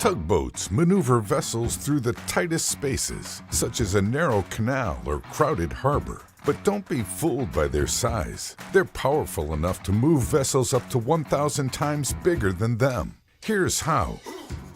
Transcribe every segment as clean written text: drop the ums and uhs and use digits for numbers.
Tugboats maneuver vessels through the tightest spaces, such as a narrow canal or crowded harbor. But don't be fooled by their size. They're powerful enough to move vessels up to 1,000 times bigger than them. Here's how.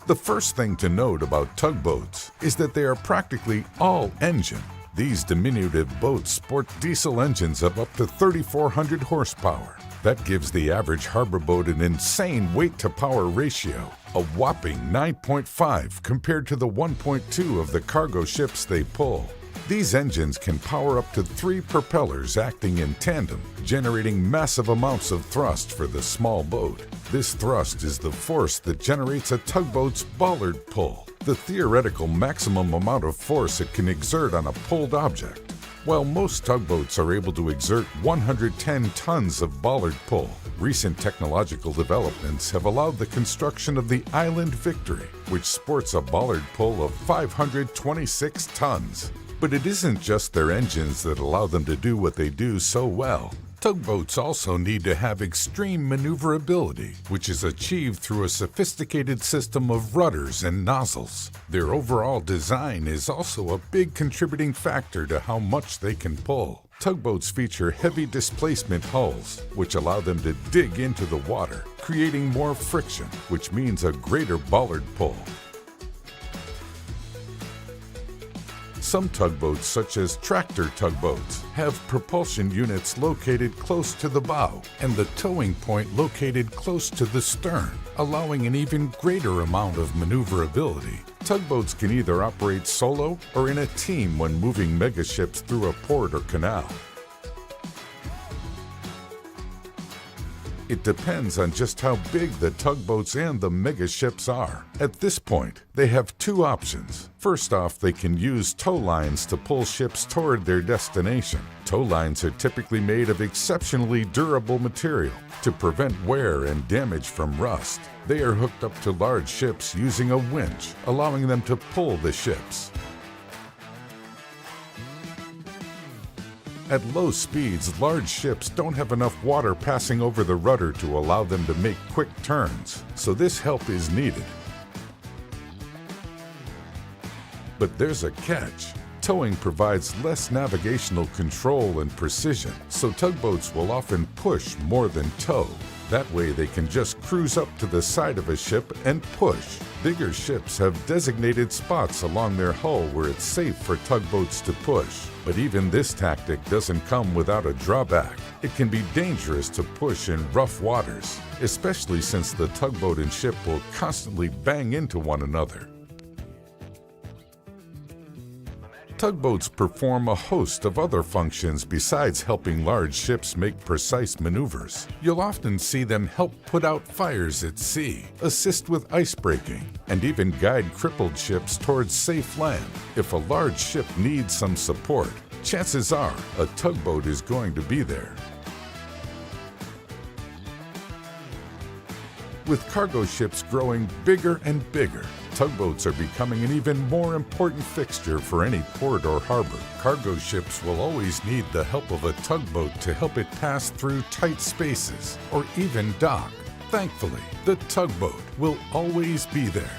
The first thing to note about tugboats is that they are practically all engine. These diminutive boats sport diesel engines of up to 3,400 horsepower. That gives the average harbor boat an insane weight-to-power ratio, a whopping 9.5 compared to the 1.2 of the cargo ships they pull. These engines can power up to 3 propellers acting in tandem, generating massive amounts of thrust for the small boat. This thrust is the force that generates a tugboat's bollard pull, the theoretical maximum amount of force it can exert on a pulled object. While most tugboats are able to exert 110 tons of bollard pull, recent technological developments have allowed the construction of the Island Victory, which sports a bollard pull of 526 tons. But it isn't just their engines that allow them to do what they do so well. Tugboats also need to have extreme maneuverability, which is achieved through a sophisticated system of rudders and nozzles. Their overall design is also a big contributing factor to how much they can pull. Tugboats feature heavy displacement hulls, which allow them to dig into the water, creating more friction, which means a greater bollard pull. Some tugboats, such as tractor tugboats, have propulsion units located close to the bow and the towing point located close to the stern, allowing an even greater amount of maneuverability. Tugboats can either operate solo or in a team when moving megaships through a port or canal. It depends on just how big the tugboats and the megaships are. At this point, they have 2 options. First off, they can use tow lines to pull ships toward their destination. Tow lines are typically made of exceptionally durable material to prevent wear and damage from rust. They are hooked up to large ships using a winch, allowing them to pull the ships. At low speeds, large ships don't have enough water passing over the rudder to allow them to make quick turns, so this help is needed. But there's a catch. Towing provides less navigational control and precision, so tugboats will often push more than tow. That way they can just cruise up to the side of a ship and push. Bigger ships have designated spots along their hull where it's safe for tugboats to push. But even this tactic doesn't come without a drawback. It can be dangerous to push in rough waters, especially since the tugboat and ship will constantly bang into one another. Tugboats perform a host of other functions besides helping large ships make precise maneuvers. You'll often see them help put out fires at sea, assist with ice breaking, and even guide crippled ships towards safe land. If a large ship needs some support, chances are a tugboat is going to be there. With cargo ships growing bigger and bigger, tugboats are becoming an even more important fixture for any port or harbor. Cargo ships will always need the help of a tugboat to help it pass through tight spaces or even dock. Thankfully, the tugboat will always be there.